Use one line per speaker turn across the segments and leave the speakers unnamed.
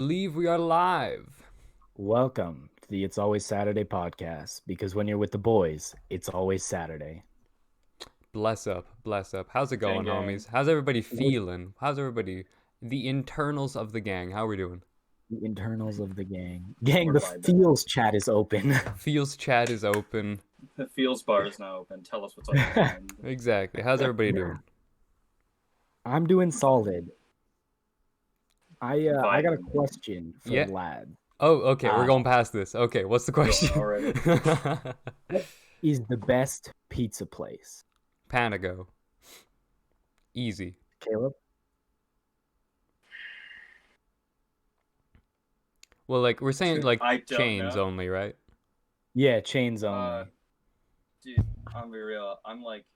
Believe we are live.
Welcome to the It's Always Saturday podcast, because when you're with the boys, it's always Saturday.
Bless up, bless up. How's it going,
Gang, gang.
homies? How's everybody feeling? How's everybody? The internals of the gang. How we doing?
The internals of the gang. Gang,
We're
the
vibing.
Feels chat is open.
Feels chat is open.
The Feels bar is now open. Tell us what's on your mind.
Exactly. How's everybody doing?
I'm doing solid. I got a
Vibing.
question for
Yeah.
lad.
Oh, okay. We're
Ah.
going past this. Okay, what's the question?
already.
Is the best pizza place?
Panago. Easy.
Caleb?
Well, like we're saying, like
I don't
chains
know.
only, right?
Yeah, chains only.
Dude, I'm be real. I'm like,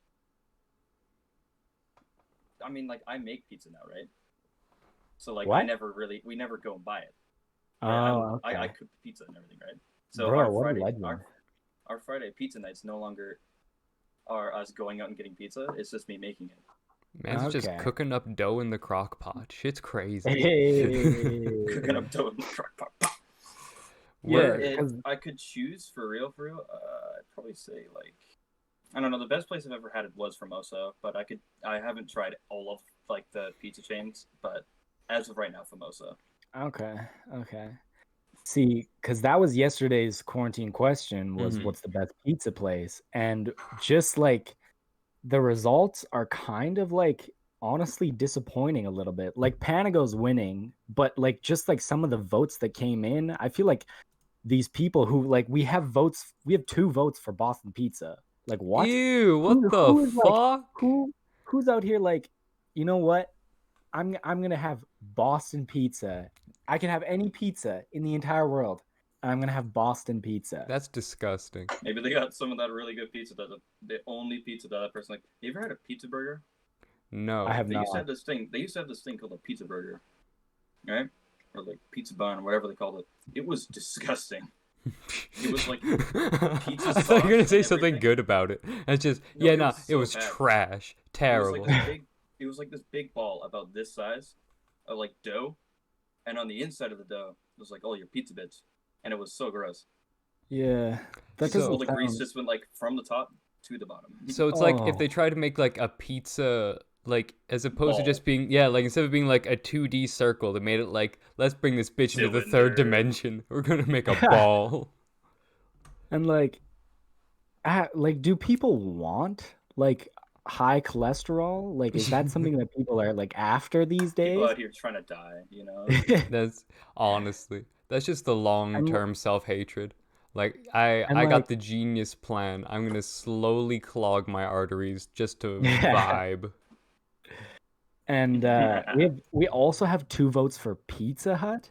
I make pizza now, right? So like,
What?
we never go and buy it.
Oh,
right?
okay.
I cook the pizza and everything, right? So
Bro,
our
what a
Friday,
legend.
our Friday pizza nights no longer are us going out and getting pizza. It's just me making it.
Man's just
Okay.
cooking up dough in the crock pot. Shit's crazy.
Hey.
Cooking up dough in the crock pot.
Yeah,
If
'cause-
I could choose for real, I'd probably say like, I don't know. The best place I've ever had it was Formosa, but I haven't tried all of like the pizza chains, but as of right now, Formosa.
Okay. See, because that was yesterday's quarantine question was
Mhm.
what's the best pizza place? And just like the results are kind of like honestly disappointing a little bit. Like Panago's winning, but like just like some of the votes that came in, I feel like these people who like we have 2 votes for Boston Pizza. Like what?
Ew, what the
who is, like,
fuck?
who's out here like, you know what? I'm gonna have Boston pizza. I can have any pizza in the entire world, and I'm gonna have Boston pizza.
That's disgusting.
Maybe they got some of that really good pizza the only pizza that person like. You ever had a pizza burger?
No.
I have
They
not.
used to have this thing. They used to have this thing called a pizza burger, right? Or like pizza bun or whatever they called it. It was disgusting. It was like pizza
I thought you were gonna
sauce
say
and
something
everything.
good about it. It's just
No,
yeah,
it
nah,
was
it
so
was
bad.
trash,
It
terrible.
was like this big ball about this size of like dough, and on the inside of the dough was like all your pizza bits, and it was so gross.
Yeah, that
So-
All
doesn't
the
sound.
grease just went like from the top to the bottom.
So it's like if
Oh.
they try to make like a pizza, like as opposed to
Ball.
just being like instead of being like a 2D circle, they made it like let's bring this bitch into the third
Cylinder.
dimension. We're gonna make a ball.
And like do people want like high cholesterol? Like, is that something that people are like after these
People
days?
out here trying to die, you know.
That's honestly that's just the long-term self-hatred. Like I
And,
got
like-
the genius plan. I'm gonna slowly clog my arteries just to
Yeah.
vibe.
And we also have 2 votes for Pizza Hut,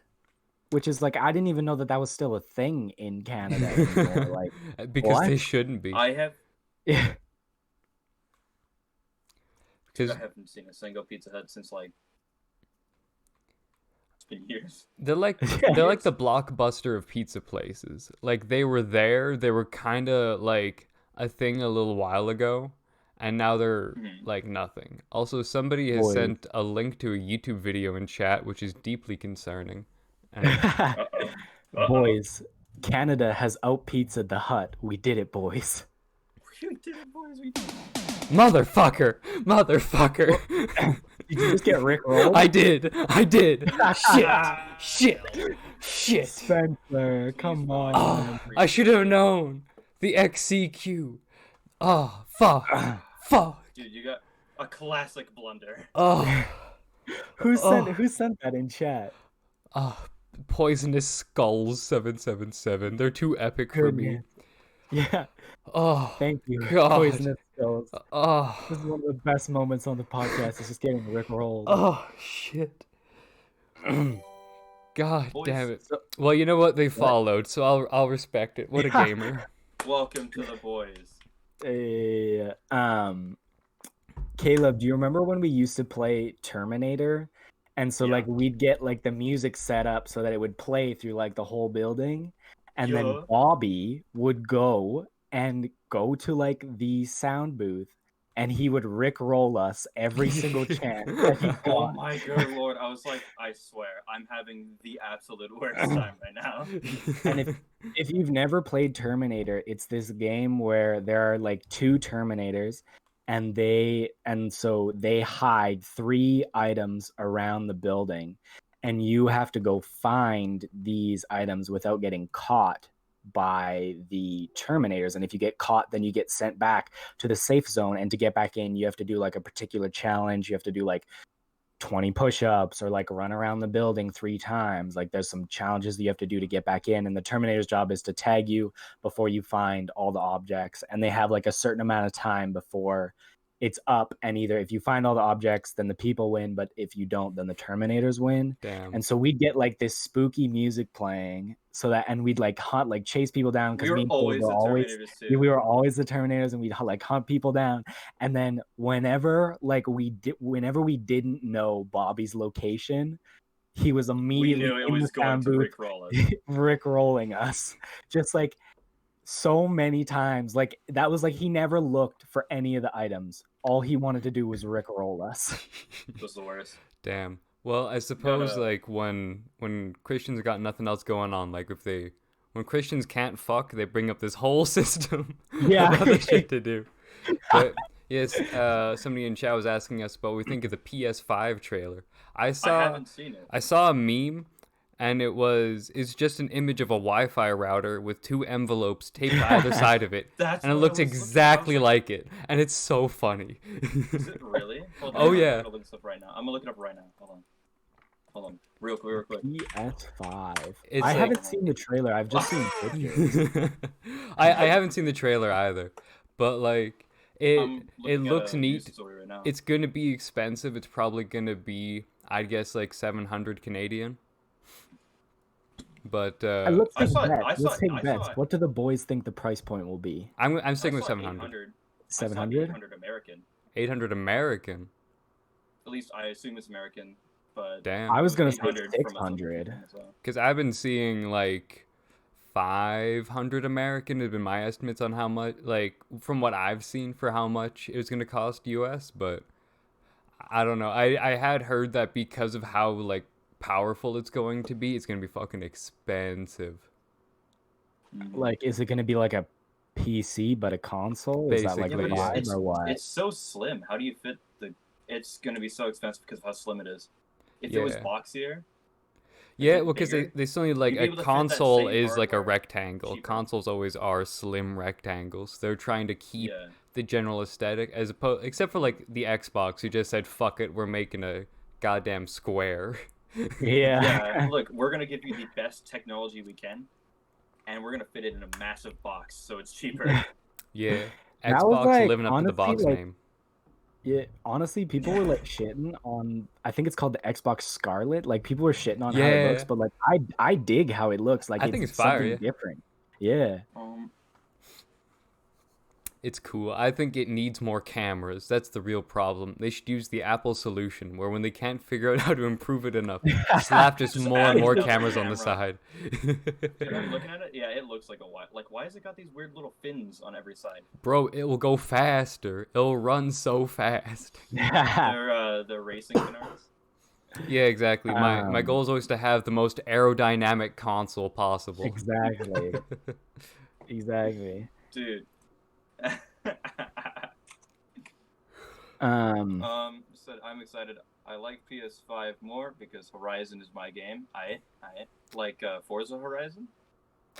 which is like I didn't even know that was still a thing in Canada anymore. Like,
Because they
what?
shouldn't be.
I
yeah,
Because
haven't seen a single Pizza Hut since like it's been years.
they're like the Blockbuster of pizza places. Like they were there, they were kind of like a thing a little while ago, and now they're
Mhm.
like nothing. Also, somebody has
Boy.
sent a link to a YouTube video in chat, which is deeply concerning. And
Uh-oh.
boys, Canada has out pizzaed the Hut. We did it, boys.
We did it, boys. We did it.
motherfucker.
Did you just get Rick rolled?
I did. Shit.
Spencer, come on.
Oh,
man.
I should have known. The XCQ. Oh, fuck.
Dude, you got a classic blunder.
Oh,
Who
Oh.
sent that in chat?
Poisonous Skulls 777. They're too epic for me.
Goodness. Yeah,
Oh,
thank you.
God.
Poisonous Skulls.
oh,
This is one of the best moments on the podcast. Is just getting Rick rolled.
oh, shit. God
Boys,
damn it.
So-
Well, you know what? They followed, so I'll respect it. What a gamer.
Welcome to the boys.
Caleb, do you remember when we used to play Terminator? And so
Yeah.
like we'd get like the music set up so that it would play through like the whole building. And then
Yeah.
Bobby would go to like the sound booth and he would rickroll us every single chance that he
Oh
got.
my good lord! I was like, I swear, I'm having the absolute worst time right now.
And if you've never played Terminator, it's this game where there are like two Terminators, and so they hide 3 items around the building, and you have to go find these items without getting caught by the Terminators. And if you get caught, then you get sent back to the safe zone, and to get back in, you have to do like a particular challenge. You have to do like 20 push-ups or like run around the building 3 times. Like there's some challenges that you have to do to get back in, and the Terminator's job is to tag you before you find all the objects, and they have like a certain amount of time before it's up, and either if you find all the objects then the people win, but if you don't then the Terminators win.
Damn.
And so we'd get like this spooky music playing, so that, and we'd like hunt, like chase people down, because
We were
me and
always
Caleb
the
were always
Terminators
yeah,
too.
we were always the Terminators, and we'd like hunt people down. And then whenever we didn't know Bobby's location, he was
We
immediately
knew it
in
was
the
going
sound
to
booth
rickroll us.
Rick rolling us, just like so many times. Like that was like he never looked for any of the items. All he wanted to do was Rick roll us.
It was the worst.
Damn. Well, I suppose
Gotta-
like when Christians got nothing else going on, like when Christians can't fuck, they bring up this whole system
Yeah.
of other shit to do. But yes, somebody in chat was asking us about what we think of the PS5 trailer. I
I
saw
haven't seen it.
I saw a meme, and it's just an image of a Wi-Fi router with 2 envelopes taped to either side of it,
That's
and it
what I
looks
was looking- I was
exactly
like,
like it, and it's so funny.
Is it really? Hold
Oh,
I'm
yeah.
gonna look this up right now. I'm gonna look it up right now. Hold on. Real quick.
PS5.
It's
I
like-
haven't seen the trailer. I've just seen pictures.
I haven't seen the trailer either, but like it
I'm
it
looking at
looks
a news
neat.
story right now.
It's gonna be expensive. It's probably gonna be, I'd guess, like 700 Canadian. But
Let's
I
take
saw it-
bets.
I saw
Let's
it-
take
I saw
bets.
it.
What do the boys think the price point will be?
I'm sticking with
I saw
700.
700?
800 American.
800 American.
At least I assume it's American, but
Damn.
I was gonna say
800 from a
600.
as well.
Because I've been seeing like 500 American has been my estimates on how much, like from what I've seen for how much it was gonna cost US, but I don't know. I had heard that because of how like powerful it's going to be, it's gonna be fucking expensive.
Like, is it gonna be like a PC but a console? Is that like the
Basically, yeah.
vibe or what?
It's so slim. How do you fit the? It's gonna be so expensive because of how slim it is. If it was
Yeah.
boxier,
Yeah,
bit
well, because
bigger,
they still need like
you'd be
a
able to fit that
console
same
is like a
hardware
rectangle.
cheaper.
Consoles always are slim rectangles. They're trying to keep
yeah.
the general aesthetic, as opposed, except for like the Xbox, who just said fuck it, we're making a goddamn square.
Yeah.
Yeah, look, we're gonna give you the best technology we can, and we're gonna fit it in a massive box so it's cheaper.
Yeah,
That was,
Xbox
like,
living up to the
honestly,
box
like,
name.
Yeah, honestly, people were like shitting on. I think it's called the Xbox Scarlet. Like people were shitting on how it looks,
Yeah.
but like I dig how it looks. Like
I think it's fire,
something
yeah.
different. Yeah.
It's cool. I think it needs more cameras. That's the real problem. They should use the Apple solution, where when they can't figure out how to improve it enough, slap just
Just
more
add
and more
another
cameras on the
camera.
side.
I'm looking at it. Yeah, it looks like a like. Why has it got these weird little fins on every side?
Bro, it will go faster. It'll run so fast.
They're racing canards.
Yeah, exactly. My
Um,
goal is always to have the most aerodynamic console possible.
Exactly. Exactly.
Dude. Said I'm excited. I like PS5 more because Horizon is my game. I like Forza Horizon.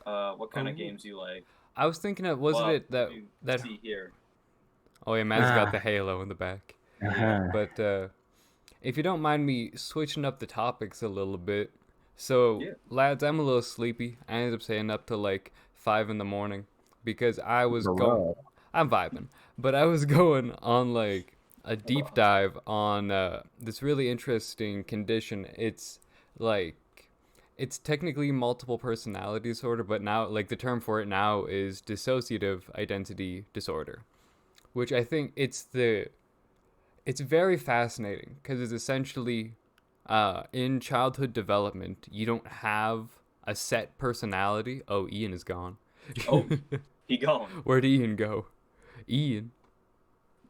What kind of
Oh.
games you like?
I was thinking of, wasn't
Well,
it that
you
that?
see here?
Oh yeah, man's got
Ah.
the Halo in the back.
Uh-huh.
But if you don't mind me switching up the topics a little bit, so
Yeah.
lads, I'm a little sleepy. I ended up staying up till like 5 in the morning because I was going.
Bro.
I'm vibing, but I was going on like a deep dive on this really interesting condition. It's like it's technically multiple personality disorder, but now like the term for it now is dissociative identity disorder, which I think it's very fascinating because it's essentially in childhood development you don't have a set personality. Oh, Ian is gone.
Oh. He gone.
Where'd Ian go? Ian.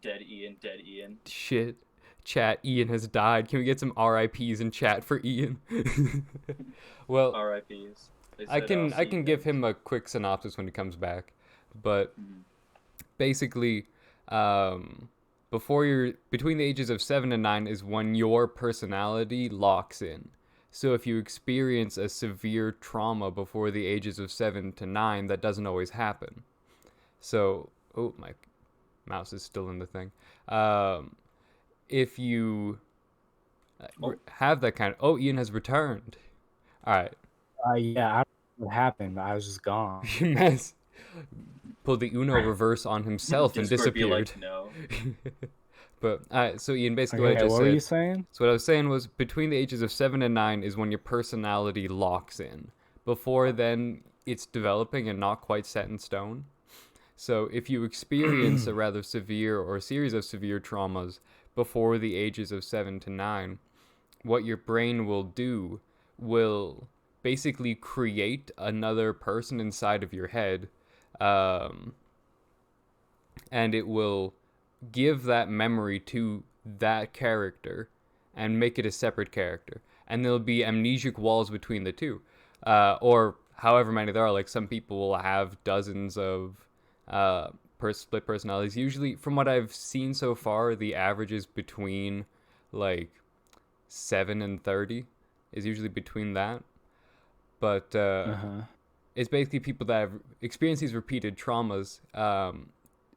Dead Ian, dead Ian.
Shit. Chat, Ian has died. Can we get some RIPs in chat for Ian? Well,
R.I.P.s. They
I
said,
can I
"See
can
you
give
guys."
him a quick synopsis when he comes back, but
Mhm.
basically, before you're between the ages of 7 and 9 is when your personality locks in. So if you experience a severe trauma before the ages of 7 to 9, that doesn't always happen. So, oh, my mouse is still in the thing. If you
Oh.
have that kind of, oh, Ian has returned. All right,
Yeah, I don't know what happened. I was just gone.
you mess pulled the Uno reverse on himself and
Discord be
disappeared.
like, no.
But so Ian, basically what I
Okay,
just
what were you
said.
saying?
So what I was saying was between the ages of 7 and 9 is when your personality locks in. Before then, it's developing and not quite set in stone. So if you experience a rather severe or a series of severe traumas before the ages of 7 to 9, what your brain will do will basically create another person inside of your head, um, and it will give that memory to that character and make it a separate character. And there'll be amnesic walls between the two, or however many there are. Like some people will have dozens of split personalities. Usually, from what I've seen so far, the average is between like 7 and 30 is usually between that. But
Uh-huh.
it's basically people that have experienced these repeated traumas,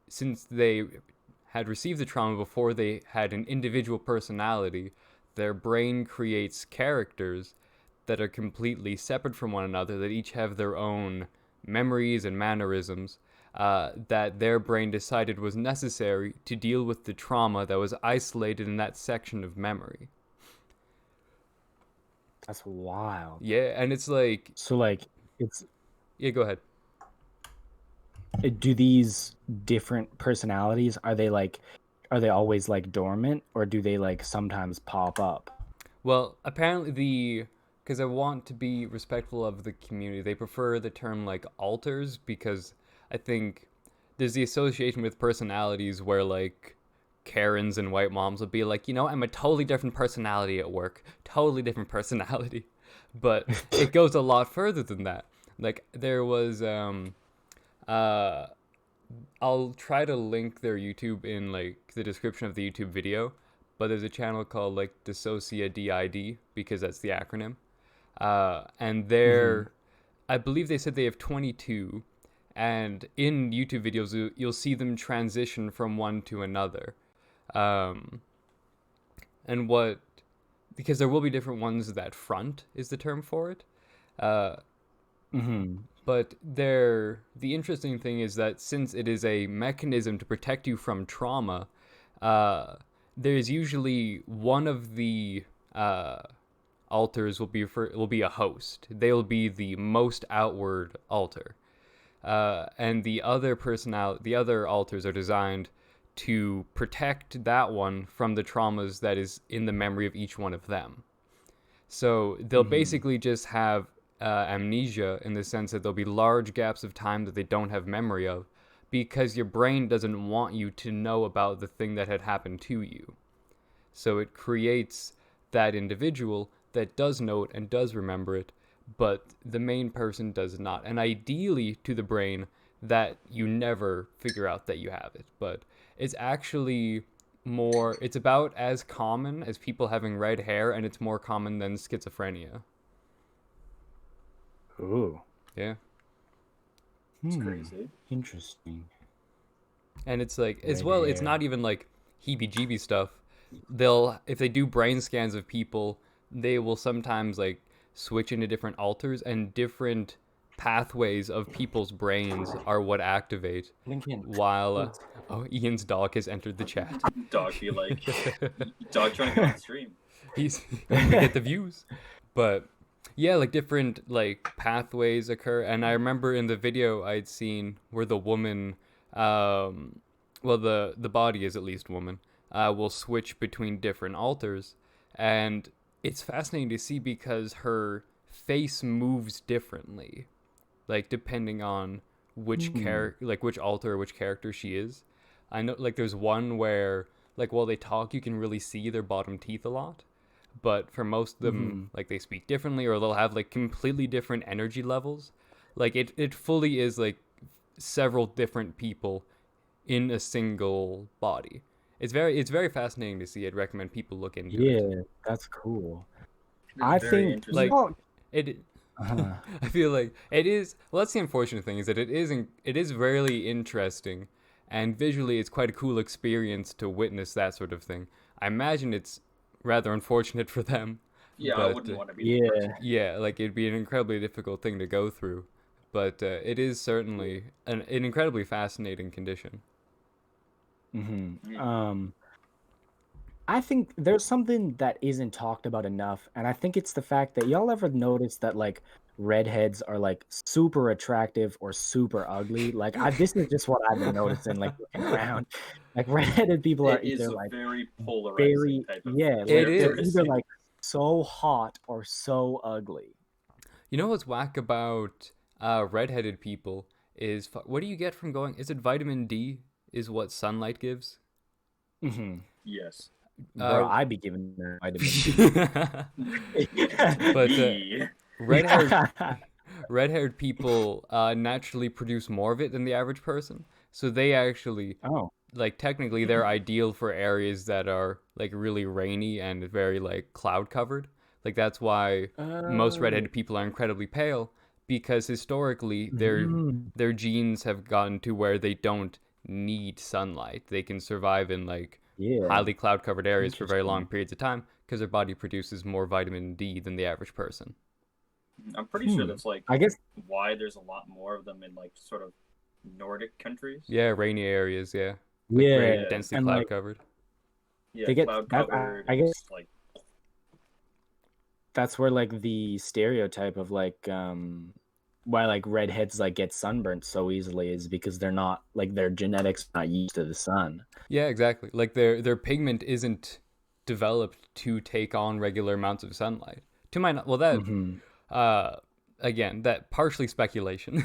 since they had received the trauma before they had an individual personality. Their brain creates characters that are completely separate from one another, that each have their own memories and mannerisms, that their brain decided was necessary to deal with the trauma that was isolated in that section of memory.
That's wild.
Yeah, and it's like,
So like it's
yeah, go ahead.
do these different personalities, are they always like dormant, or do they like sometimes pop up?
Well, apparently because I want to be respectful of the community, they prefer the term like alters because I think there's the association with personalities where like Karens and white moms will be like, I'm a totally different personality at work, totally different personality. But it goes a lot further than that. Like there was uh I'll try to link their YouTube in like the description of the YouTube video, but there's a channel called like Dissocia DID because that's the acronym. And
Mhm.
I believe they said they have 22, and in YouTube videos you'll see them transition from one to another, um, and what because there will be different ones that front is the term for it. Uh,
Mhm.
But the interesting thing is that since it is a mechanism to protect you from trauma, uh, there's usually one of the alters will be a host. They'll be the most outward alter, and the other alters are designed to protect that one from the traumas that is in the memory of each one of them. So they'll
Mhm.
basically just have amnesia in the sense that there'll be large gaps of time that they don't have memory of because your brain doesn't want you to know about the thing that had happened to you. So it creates that individual that does know it and does remember it, but the main person does not. And ideally, to the brain, that you never figure out that you have it. But it's actually it's about as common as people having red hair, and it's more common than schizophrenia.
Ooh.
Yeah.
It's
Hmm.
crazy.
Interesting.
And it's like, as
Red
well, it's not
hair.
even like heebie jeebie stuff. If they do brain scans of people, they will sometimes like switch into different alters, and different pathways of people's brains are what activate.
Lincoln.
While,
Wait.
oh, Ian's dog has entered the chat.
Dog be like, dog trying to come on the stream.
He's going to get the views. But yeah, like different like pathways occur, and I remember in the video I'd seen where the woman, well, the body is at least woman, will switch between different alters, and it's fascinating to see because her face moves differently, like depending on which
Hmm.
like which alter or which character she is. I know like there's one where like while they talk, you can really see their bottom teeth a lot. But for most of them, like they speak differently or they'll have like completely different energy levels. Like it fully is like several different people in a single body. It's very fascinating to see. I'd recommend people look into it.
Yeah, that's cool.
It's
I
very
think
interesting.
Like it
uh,
I feel like it is. Well, that's the unfortunate thing is that it is really interesting, and visually, it's quite a cool experience to witness that sort of thing. I imagine it's rather unfortunate for them,
Yeah, I
but
wouldn't want to be
yeah.
the person.
yeah, like it'd be an incredibly difficult thing to go through. But it is certainly an incredibly fascinating condition.
Mm. I think there's something that isn't talked about enough, and I think it's the fact that y'all ever notice that like redheads are like super attractive or super ugly. Like this is just what I've been noticing, like looking around. Like redheaded people are
It is
either
a
like
very polarizing
very
type of
yeah, like
It
they're either
is.
like so hot or so ugly.
You know what's whack about redheaded people is what do you get from going? Is it vitamin D? Is what sunlight gives?
Hmm.
Yes.
Bro,
Uh,
I'd be giving her vitamin
but
D.
red-haired red-haired people naturally produce more of it than the average person. So they actually
Oh.
like technically they're ideal for areas that are like really rainy and very like cloud covered. Like that's why most
Oh.
redheaded people are incredibly pale because historically
Mhm.
their genes have gotten to where they don't need sunlight. They can survive in like
Yeah.
highly cloud covered areas for very long
Interesting.
periods of time because their body produces more vitamin D than the average person.
I'm pretty sure
Hmm.
that's like
I guess
why there's a lot more of them in like sort of Nordic countries.
Yeah, rainy areas, yeah. Like very
yeah,
Yeah.
densely
and
cloud
like
covered.
Yeah,
they get
cloud
that.
covered.
I guess
It's like
that's where like the stereotype of like why like redheads like get sunburnt so easily is because they're not like their genetics are not used to the sun.
Yeah, exactly. Like their pigment isn't developed to take on regular amounts of sunlight. To my well that
Hmm.
uh again, that partially speculation.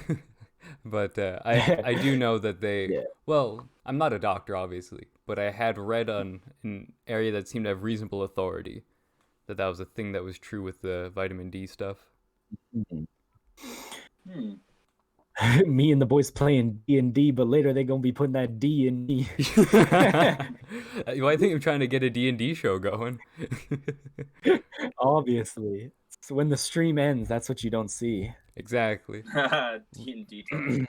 But I do know that they
Yeah.
well, I'm not a doctor obviously, but I had read on an area that seemed to have reasonable authority that that was a thing that was true with the vitamin D stuff.
Mhm.
hmm.
Me and the boys playing D&D, but later they gonna be putting that D in me.
Well, I think I'm trying to get a D&D show going.
Obviously, so when the stream ends, that's what you don't see.
Exactly.
D&D time.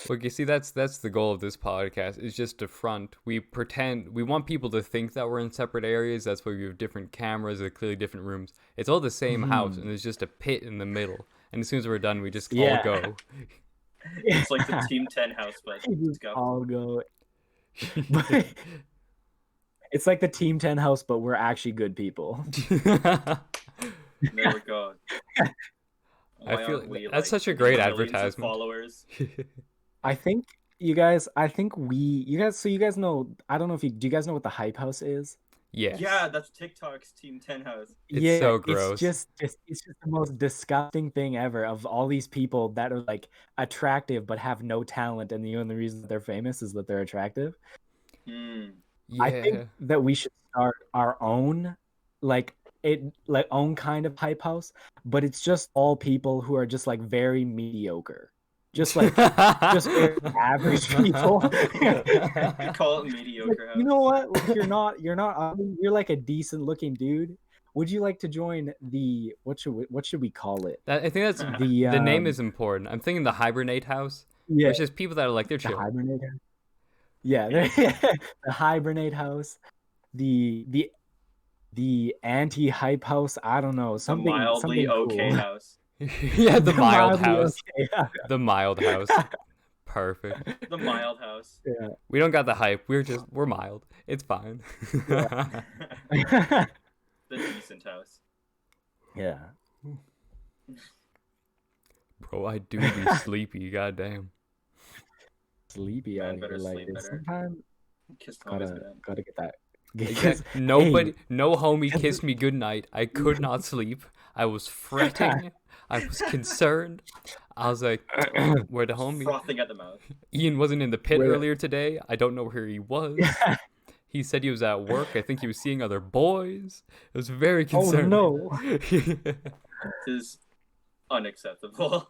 Look, you see, that's the goal of this podcast. Is just to front. We pretend we want people to think that we're in separate areas. That's why we have different cameras, and clearly different rooms. It's all the same house, and
Mhm.
there's just a pit in the middle. And as soon as we're done, we just all
Yeah.
go.
It's like the Team 10 house, but
We just
scuffed.
all go. But it's like the Team 10 house, but we're actually good people.
There we go.
I
Why
feel
aren't we,
that's
like,
such a great
millions of
advertisement.
followers?
I think you guys, so you guys know, I don't know if you, do you guys know what the Hype House is?
Yes.
Yeah, that's TikTok's Team 10 house.
It's
Yeah,
so
it's
gross.
just it's just the most disgusting thing ever of all these people that are like attractive but have no talent, and the only reason that they're famous is that they're attractive.
Hmm.
I
Yeah.
think that we should start our own like own kind of hype house, but it's just all people who are just like very mediocre. Just like just very average people.
Call it mediocre house.
You know what? Like, you're not ugly. You're like a decent looking dude. Would you like to join the what should we call it?
I think that's
The
the name is important. I'm thinking the hibernate house.
yeah,
It's just people that are like they're
the
chill.
hibernate house. Yeah, the hibernate house. The anti hype house. I don't know,
The
something
mildly okay
cool.
house.
Yeah, the mild
Mildly
house.
okay.
The mild house. Perfect.
The mild house.
Yeah.
We don't got the hype. We're mild. It's fine.
The decent house.
Yeah.
Bro, I do be sleepy. Goddamn.
Sleepy
Man
out here
better
like
sleep
this.
better.
Sometimes
Kiss Tommy's
gotta
man.
gotta get that Because
Nobody,
hey,
no homie
because
kissed me goodnight. I could not sleep. I was fretting. I was concerned. I was like, where the homie?
Frothing at the mouth.
Ian wasn't in the pit
where
earlier today. I don't know where he was. He said he was at work. I think he was seeing other boys. It was very
oh
concerning.
no.
It is unacceptable.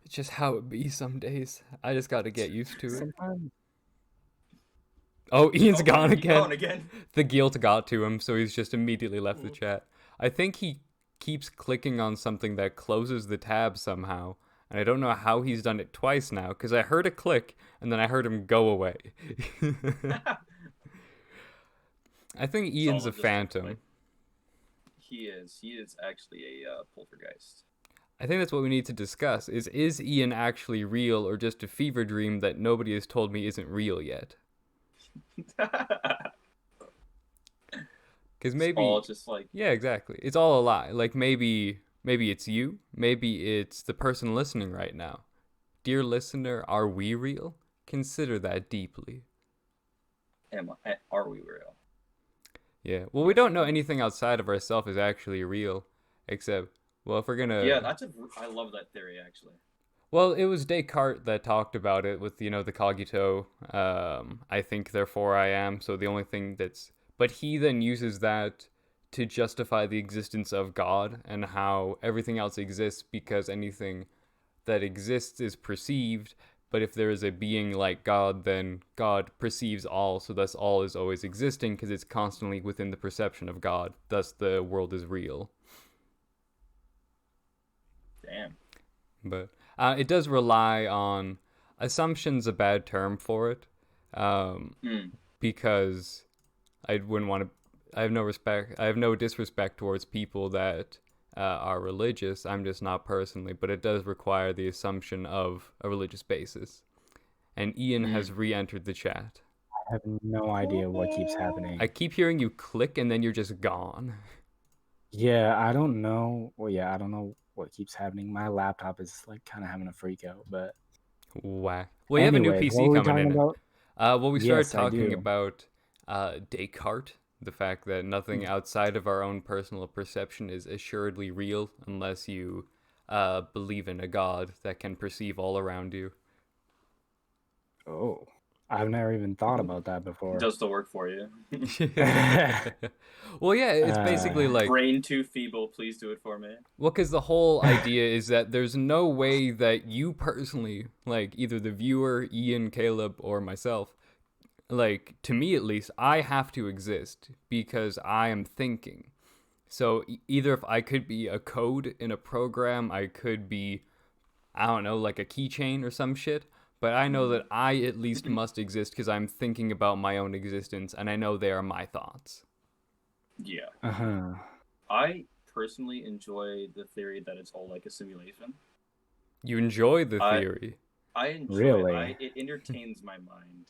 It's just how it be some days. I just got to get used to it.
Sometimes
Oh, Ian's
Oh,
gone
he's
again.
gone again.
The guilt got to him, so he's just immediately left the chat. I think he keeps clicking on something that closes the tab somehow. And I don't know how he's done it twice now, because I heard a click, and then I heard him go away. I think Ian's
all
a
just,
phantom.
like- He is actually a poltergeist.
I think that's what we need to discuss, is Ian actually real, or just a fever dream that nobody has told me isn't real yet? Because maybe...
all just like
Yeah, exactly. It's all a lie. Like maybe it's you. Maybe it's the person listening right now. Dear listener, are we real? Consider that deeply.
are we real?
Yeah. Well, we don't know anything outside of ourselves is actually real, except well, if we're gonna.
Yeah, I love that theory actually.
Well, it was Descartes that talked about it with the cogito. I think, therefore I am. So the only thing that's... But he then uses that to justify the existence of God and how everything else exists because anything that exists is perceived. But if there is a being like God, then God perceives all. So thus all is always existing because it's constantly within the perception of God. Thus the world is real.
Damn.
But it does rely on... Assumption's a bad term for it. Because I wouldn't want to... I have no disrespect towards people that are religious. I'm just not personally. But it does require the assumption of a religious basis. And Ian has re-entered the chat.
I have no idea what keeps happening.
I keep hearing you click and then you're just gone.
Yeah, I don't know. Well, yeah, I don't know what keeps happening. My laptop is like kind of having a freak out, but
Whack. Well, you have a new
anyways,
PC
what were we
coming in.
talking about?
Well, we started
Yes, I
talking
do.
about Descartes, the fact that nothing outside of our own personal perception is assuredly real unless you believe in a god that can perceive all around you.
Oh, I've never even thought about that before.
Does the work for you?
Well, yeah, it's basically like...
Brain too feeble, please do it for me.
Well, because the whole idea is that there's no way that you personally, like either the viewer, Ian, Caleb, or myself, like, to me at least, I have to exist because I am thinking. So either if I could be a code in a program, I could be, I don't know, like a keychain or some shit. But I know that I at least must exist because I'm thinking about my own existence, and I know they are my thoughts.
Yeah.
Uh-huh.
I personally enjoy the theory that it's all like a simulation.
You enjoy the theory.
I enjoy
Really?
it. It entertains my mind.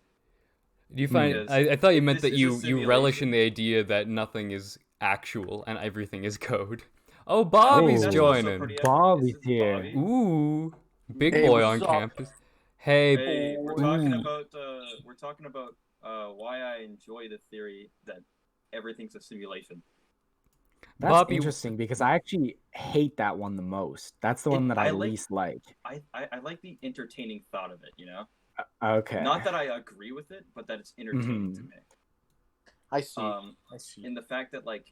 Do you find?
Because
I thought you
if
meant
this
that
is a
you relish
simulation-
in the idea that nothing is actual and everything is code. Oh, Bobby's
Oh, that's
also
joining.
pretty
Bobby's
This is
here.
Bobby.
Ooh, big
Hey,
boy
what's
on
up?
campus. Hey,
Hey, we're
ooh.
talking about why I enjoy the theory that everything's a simulation.
That's
Bobby.
interesting because I actually hate that one the most. That's the one that I least like.
I like the entertaining thought of it, you know?
Okay.
Not that I agree with it, but that it's entertaining to me.
I see.
I see. In the fact that like,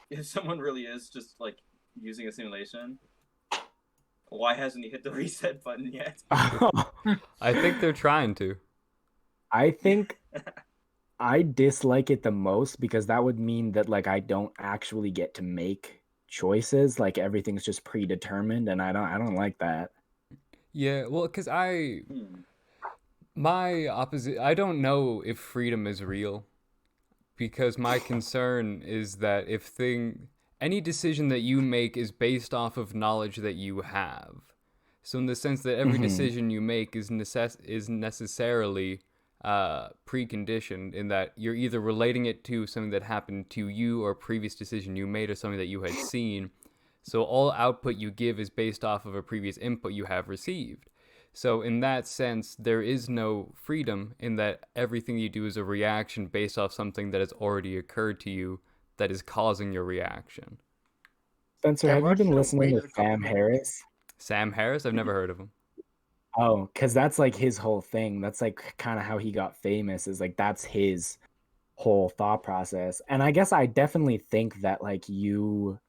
if someone really is just like using a simulation, why hasn't he hit the reset button yet?
I think they're trying to.
I think I dislike it the most because that would mean that like I don't actually get to make choices. Like everything's just predetermined, and I don't like that.
Yeah, well, because
Hmm.
my opposite, I don't know if freedom is real. Because my concern is that any decision that you make is based off of knowledge that you have. So in the sense that every decision you make is necessarily preconditioned in that you're either relating it to something that happened to you or a previous decision you made or something that you had seen. So all output you give is based off of a previous input you have received. So in that sense, there is no freedom in that everything you do is a reaction based off something that has already occurred to you that is causing your reaction.
Spencer,
Yeah,
have
we're
you been
actually
listening to
waited a couple
Sam
minutes.
Harris?
Sam Harris? I've never heard of him.
Oh, because that's like his whole thing. That's like kind of how he got famous, is like that's his whole thought process. And I guess I definitely think that like your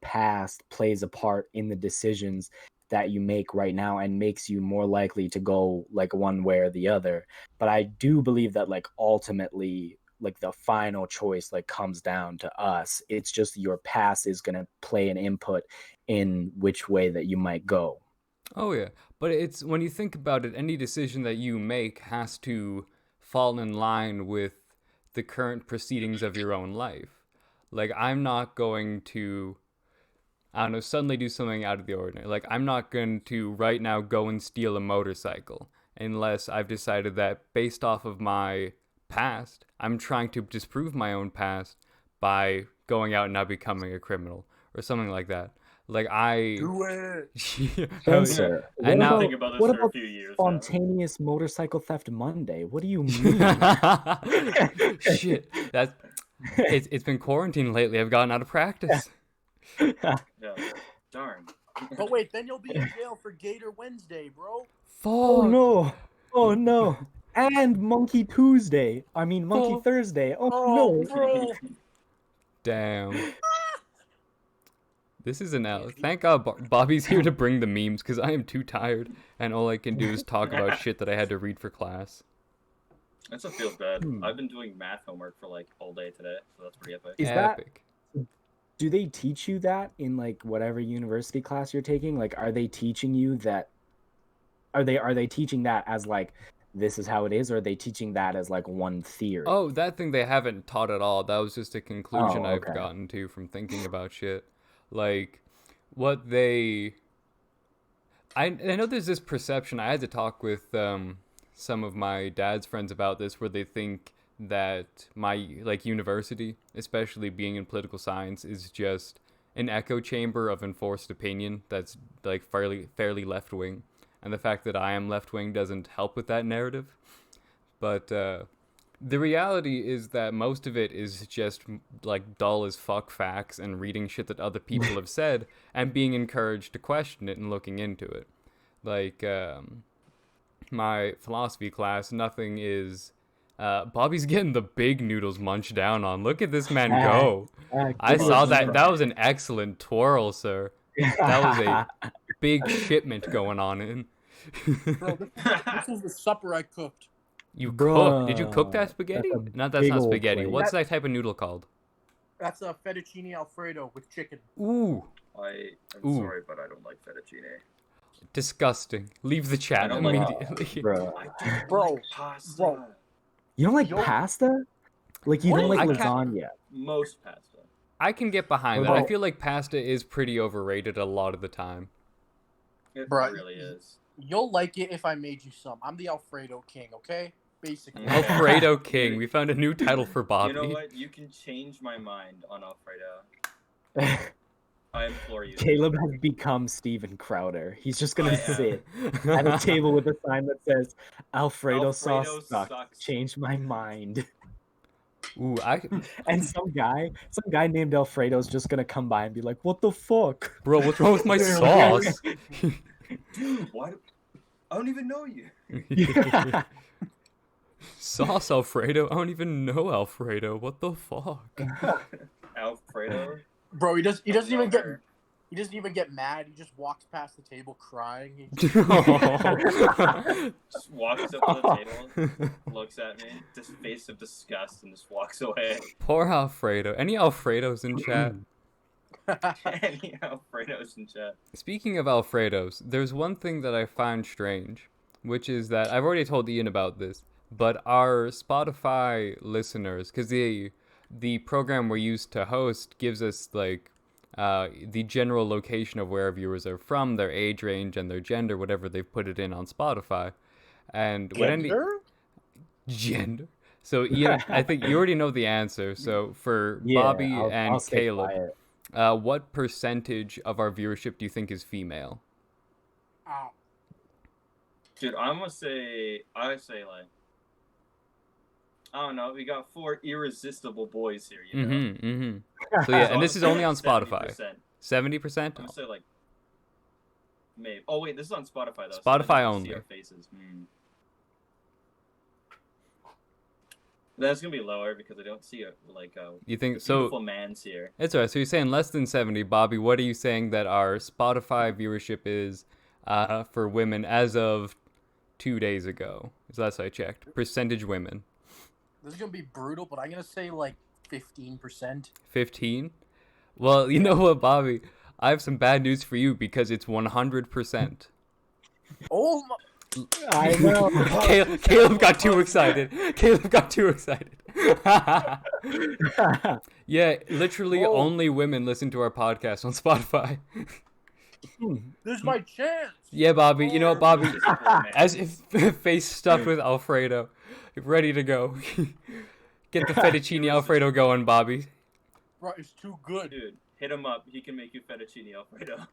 past plays a part in the decisions that you make right now and makes you more likely to go like one way or the other. But I do believe that like ultimately like the final choice like comes down to us. It's just your past is going to play an input in which way that you might go.
Oh yeah, but it's when you think about it, any decision that you make has to fall in line with the current proceedings of your own life. Like I'm not going to, I don't know, suddenly do something out of the ordinary. Like I'm not going to right now go and steal a motorcycle unless I've decided that based off of my past, I'm trying to disprove my own past by going out and now becoming a criminal or something like that. Like I
Do it.
Hell yeah.
Spencer,
And now-
Think about this
what
for a
about
few years now.
spontaneous motorcycle theft Monday? What do you mean?
Shit, that's it's been quarantined lately. I've gotten out of practice.
Yeah. Darn.
But wait, then you'll be in jail for Gator Wednesday, bro.
Oh
Fuck.
no! Oh no! And Monkey Tuesday. I mean Monkey
Oh.
Thursday. Oh,
Oh,
no!
bro.
Damn. This is an L. Thank God Bobby's here to bring the memes because I am too tired and all I can do is talk about shit that I had to read for class.
That's what feels bad.
Hmm.
I've been doing math homework for like all day today, so that's pretty epic.
Is that?
Epic.
Do they teach you that in like whatever university class you're taking? Like, are they teaching you that? Are they teaching that as like this is how it is, or are they teaching that as like one theory?
Oh, that thing they haven't taught at all. That was just a conclusion
Oh,
I've
okay.
gotten to from thinking about shit. Like, what they... I know there's this perception. I had to talk with some of my dad's friends about this, where they think that my like university, especially being in political science, is just an echo chamber of enforced opinion that's like fairly left wing, and the fact that I am left wing doesn't help with that narrative. But the reality is that most of it is just like dull as fuck facts and reading shit that other people have said and being encouraged to question it and looking into it. Like my philosophy class, nothing is. Bobby's getting the big noodles munched down on. Look at this man go. I
good
saw
one.
that. That was an excellent twirl, sir. That was a big shipment going on in.
Bro, this is the supper I cooked.
You cooked? Did you cook
Bruh,
that spaghetti?
that's a
No, that's
big
not
old
spaghetti.
plate.
What's that type of noodle called?
That's a fettuccine alfredo with chicken.
Ooh,
I'm
Ooh.
sorry, but I don't like fettuccine.
disgusting. Leave the chat
don't like-
immediately.
Bro,
I don't
Bro,
like pasta.
bro.
you don't like
Yo-
pasta? Like you don't
What?
like
I can't-
lasagna?
Most pasta.
I can get behind
What
that. I
about-
feel like pasta is pretty overrated a lot of the time.
It
Bruh.
really is.
You'll like it if I made you some. I'm the Alfredo King, okay? Basically.
Yeah.
Alfredo King. We found a new title for Bobby.
You know what? You can change my mind on Alfredo. I implore you.
Caleb has become Steven Crowder. He's just gonna
I am.
sit at a table with a sign that says Alfredo,
Alfredo
sauce sucks.
sucks.
Change my mind.
Ooh,
And some guy named Alfredo's just gonna come by and be like, "What the fuck?"
bro, what's wrong with my sauce?
Dude, why? I don't even know you.
Sauce Alfredo? I don't even know Alfredo. What the fuck?
Alfredo.
Bro, he doesn't even
know
get
her.
he doesn't even get mad. He just walks past the table crying. He-
Just walks up to the table, looks at me, this face of disgust, and just walks away.
Poor Alfredo. Any Alfredos in chat?
Any Alfredos in chat.
Speaking of Alfredos, there's one thing that I find strange, which is that I've already told Ian about this, but our Spotify listeners, because the program we're used to host gives us like the general location of where viewers are from, their age range, and their gender, whatever they've put it in on Spotify. And when any
Gender?
gender. So Ian, I think you already know the answer. So for
Yeah,
Bobby
I'll
and
stay
Caleb,
quiet.
what percentage of our viewership do you think is female?
Dude, I say like, I don't know. We got 4 irresistible boys here, you know.
So yeah,
So
and this
I'm
is
gonna
only
say
on Spotify.
70%.
70%.
I'm gonna say like, maybe. Oh wait, this is on Spotify though.
Spotify
so I don't
only.
See our faces. That's gonna be lower because I don't see
You think
beautiful
so?
man's here.
It's alright. So you're saying less than 70, Bobby. What are you saying that our Spotify viewership is for women as of 2 days ago? As last I checked, percentage women.
This is gonna be brutal, but I'm gonna say like 15%.
15. Well, you know what, Bobby? I have some bad news for you because it's 100%.
Oh my!
I know.
Caleb got too excited. Caleb got too excited. Yeah, literally
Whoa.
only women listen to our podcast on Spotify.
This is my chance.
Yeah, Bobby. You know what, Bobby?
Irresistible man.
As if face stuffed with Alfredo, ready to go. Get the fettuccine Alfredo going, Bobby.
Bro, it's too good.
Dude, hit him up. He can make you fettuccine Alfredo.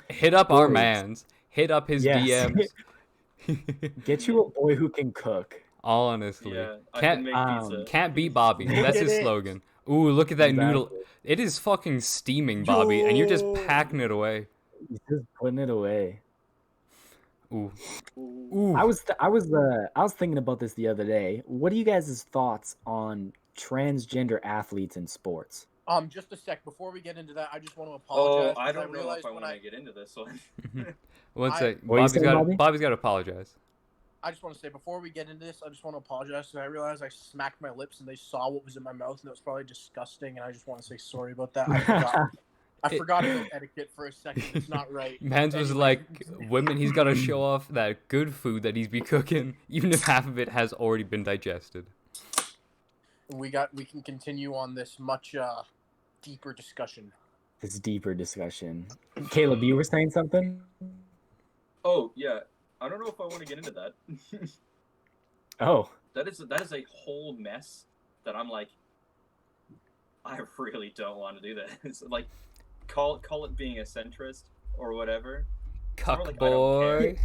Hit up our
Boys.
mans. Hit up his
Yes.
DMs.
Get you a boy who can cook.
Honestly,
Yeah, I
can't
can make pizza.
can't beat Bobby.
Look
That's
at
his
it.
slogan. Ooh, look at that noodle.
Exactly.
It is fucking steaming, Bobby, and you're just
Yo.
packing it away.
He's just putting it away.
Ooh,
Ooh.
ooh.
I was thinking about this the other day. What are you guys' thoughts on transgender athletes in sports?
Just a sec before we get into that, I just want to
Oh,
apologize.
I
'cause
don't know if
realized
I
when
want to get into this one.
One
I-
sec.
What are you saying, Bobby?
Bobby's got to apologize.
I just want to say before we get into this, I just want to apologize because I realized I smacked my lips and they saw what was in my mouth and it was probably disgusting. And I just want to say sorry about that. I forgot. I forgot about etiquette for a second. It's not right.
Mans was
Anyway.
like, women, he's got to show off that good food that he's be cooking, even if half of it has already been digested.
We can continue on this much deeper discussion.
This deeper discussion. Caleb, you were saying something?
Oh yeah, I don't know if I want to get into that.
Oh,
that is a whole mess that I'm like, I really don't want to do that. It's like, call it being a centrist or whatever.
Cuck
like, I don't
boy.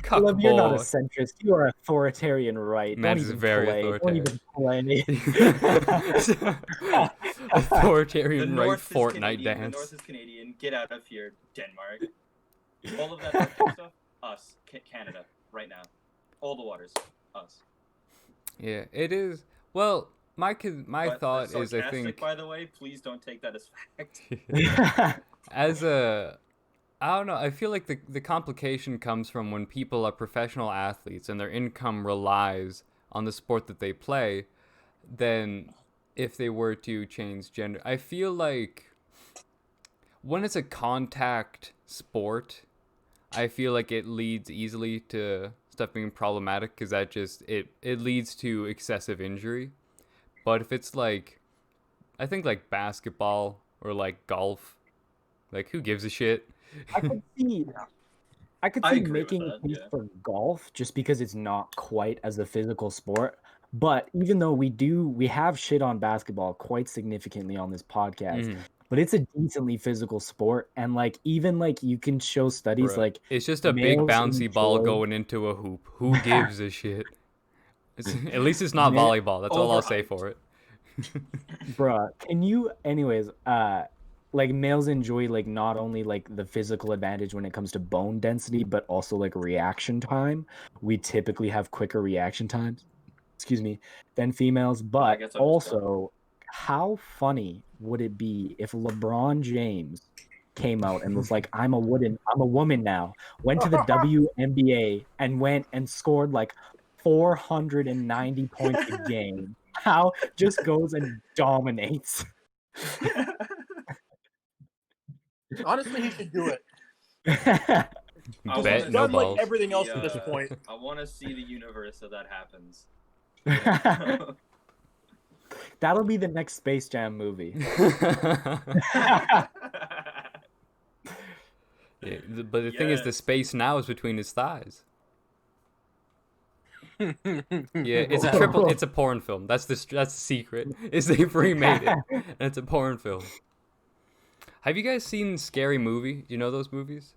Cuck
Caleb, you're not a
boy.
centrist. You are authoritarian right.
Mans
Don't
is
even
very
play.
authoritarian.
Don't even play.
Authoritarian
The
right
North is
Fortnite
Canadian,
dance.
The North is Canadian. Get out of here, Denmark. All of that Arctic stuff. Us, Canada, right now. All the waters, us.
Yeah, it is. Well, my
But
thought
that's
is, I
sarcastic,
think,
by the way, please don't take that as fact.
as a, I don't know, I feel like the complication comes from when people are professional athletes and their income relies on the sport that they play, then if they were to change gender, I feel like when it's a contact sport, I feel like it leads easily to stuff being problematic because that just it leads to excessive injury. But if it's like, I think like basketball or like golf, like who gives a shit?
I could see
I agree with
making
that,
a case
yeah.
for golf just because it's not quite as a physical sport. But even though we have shit on basketball quite significantly on this podcast,
Mhm.
but it's a decently physical sport, and like even like you can show studies
Bruh.
like
It's just a big
males
bouncy ball
enjoy-
going into a hoop. Who gives a shit? At least it's not
Ma-
volleyball. That's all I'll say
Overhyped.
for it.
bruh, can you anyways like males enjoy like not only like the physical advantage when it comes to bone density but also like reaction time. We typically have quicker reaction times, excuse me, than females, but
guess I'm just
also how funny would it be if LeBron James came out and was like, I'm a woman now, went to the WNBA and went and scored like 490 points a game. How just goes and dominates.
Honestly, he should do it.
I
Bet
wanna
He's
no
done
balls.
like everything else
see,
at this point.
I want to see the universe that happens.
That'll be the next Space Jam movie.
Yeah, but the thing is, the
Yes.
space now is between his thighs. Yeah, it's a triple. It's a porn film. That's the secret. Is they've remade it, and it's a porn film. Have you guys seen Scary Movie? Do you know those movies?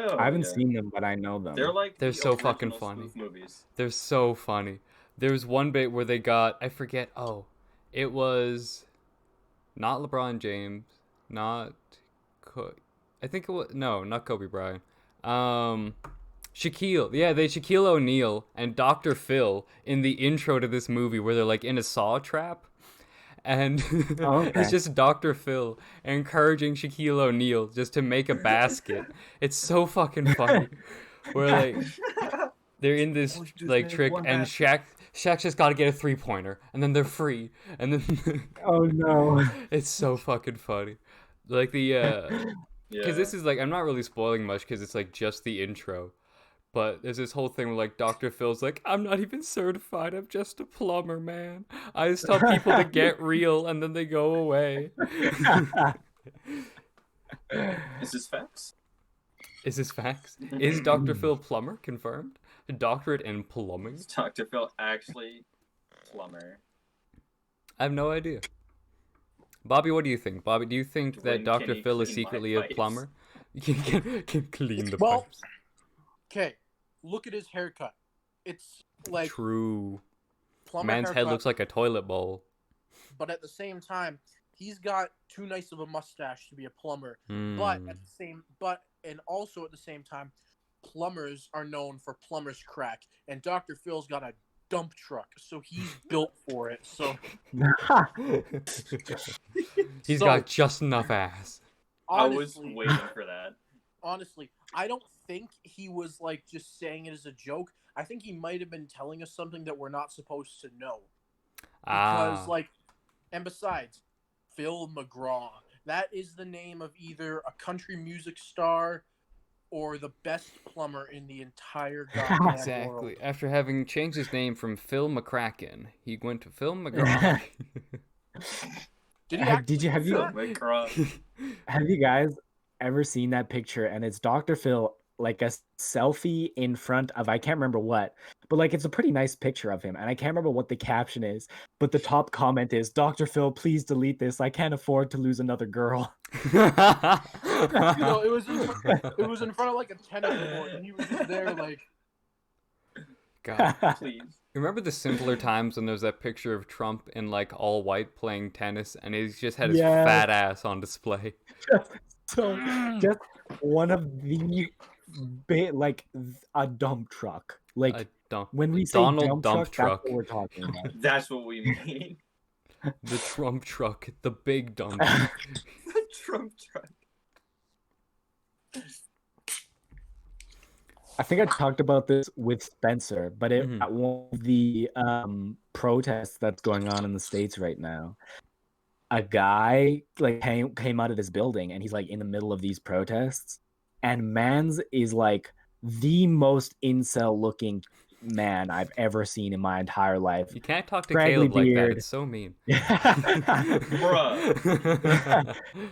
Hell
I haven't
yeah.
seen them, but I know them.
They're like
They're
the
so fucking
original
funny.
spoof movies.
They're so funny. There's one bit where they got, I forget, it was not LeBron James, not I think it was, no, not Kobe Bryant. Shaquille. Yeah, they Shaquille O'Neal and Dr. Phil in the intro to this movie where they're like in a saw trap. And
Oh,
it's
okay.
just Dr. Phil encouraging Shaquille O'Neal just to make a basket. It's so fucking funny. Where like they're in this
We just
like
made
trick
one
and
basket.
Shaq's just got to get a 3-pointer and then they're free and then
Oh no.
it's so fucking funny. Like the
Yeah.
cuz this is like I'm not really spoiling much cuz it's like just the intro. But there's this whole thing where like Dr. Phil's like, I'm not even certified, I'm just a plumber, man. I just tell people to get real and then they go away.
Is this facts?
Is this facts? Is Dr. Phil plumber confirmed? A doctorate in plumbing?
Is Dr. Phil actually plumber?
I have no idea. Bobby, what do you think? Bobby, do you think that
When
Dr.
can he
Phil is
clean my
secretly a
pipes?
plumber? Can clean the
Well,
pipes.
Okay, look at his haircut. It's like
True.
plumber
Man's
haircut,
head looks like a toilet bowl.
but at the same time, he's got too nice of a mustache to be a plumber. But
Hmm.
at the same, and also at the same time, plumbers are known for plumber's crack, and Dr. Phil's got a dump truck, so he's built for it. So
He's
So-
got just enough ass.
I was
honestly,
waiting for that.
honestly, I don't think he was like just saying it as a joke. I think he might have been telling us something that we're not supposed to know. Because and besides, Phil McGraw, that is the name of either a country music star or the best plumber in the entire goddamn world.
Exactly. After having changed his name from Phil McCracken, he went to Phil McGraw.
Did he?
Did you have you
Phil McGraw.
have you guys ever seen that picture? And it's Dr. Phil, like a selfie in front of I can't remember what, but like it's a pretty nice picture of him, and I can't remember what the caption is. But the top comment is, "Dr. Phil, please delete this. I can't afford to lose another girl."
No, it was in front of like a tennis court, and he was just there like,
God.
Please.
Remember the simpler times when there was that picture of Trump in like all white playing tennis and he's just had his
Yes.
fat ass on display?
So just one of the like a dump truck. Like
I don't.
when we say
Donald
dump,
Dump
truck,
Truck.
that's what we're talking about.
That's what we mean.
The Trump truck, the big dump.
The Trump truck.
I think I talked about this with Spencer, but
Mhm.
at one of the protests that's going on in the States right now, a guy like came out of this building and he's like in the middle of these protests, and Mans is like the most incel looking man I've ever seen in my entire life.
You can't talk to
Scraggly
Caleb like that.
beard.
It's so mean.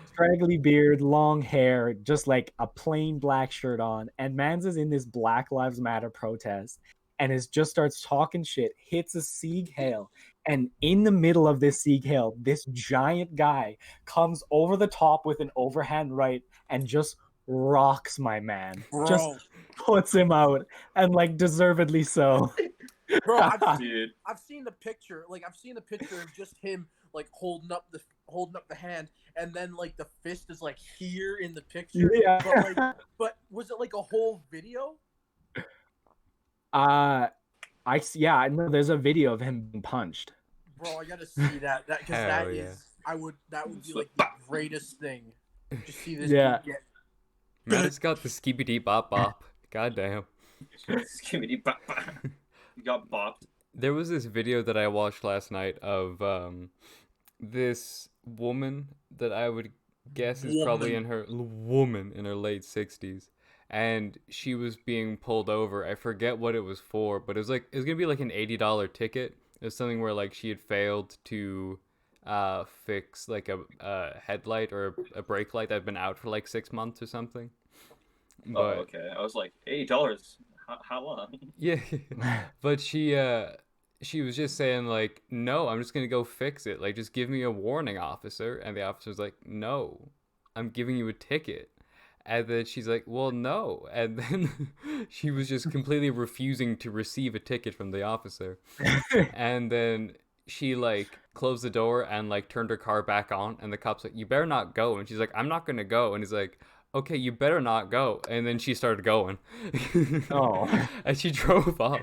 Scraggly beard, long hair, just like a plain black shirt on, and Mans is in this Black Lives Matter protest and just starts talking shit, hits a Sieg Heil, and in the middle of this Sieg Heil, this giant guy comes over the top with an overhand right and just rocks my man.
bro,
Just puts him out, and like deservedly so.
bro,
Dude.
I've seen the picture. Like I've seen the picture of just him like holding up the hand, and then like the fist is like here in the picture.
Yeah.
But was it like a whole video?
I know there's a video of him being punched.
Bro, I gotta see that. That because
Hell
that
yeah.
is that would be like the greatest thing. Just see this
Yeah.
dude get
Man, it's got the skibidi bop bop. God damn.
Skibbity bop bop. You got bopped.
There was this video that I watched last night of this woman that I would guess is probably in her late 60s, and she was being pulled over. I forget what it was for, but it was gonna be like an $80 ticket. It was something where like she had failed to fix like a headlight or a brake light that had been out for like 6 months or something. But
Oh, okay. I was like, $80. How long?
yeah, but she was just saying like, no, I'm just gonna go fix it. Like, just give me a warning, officer. And the officer was like, no, I'm giving you a ticket. And then she's like, well, no. And then she was just completely refusing to receive a ticket from the officer. And then she like closed the door and like turned her car back on. And the cop's like, you better not go. And she's like, I'm not going to go. And he's like, okay, you better not go. And then she started going.
Oh.
And she drove off.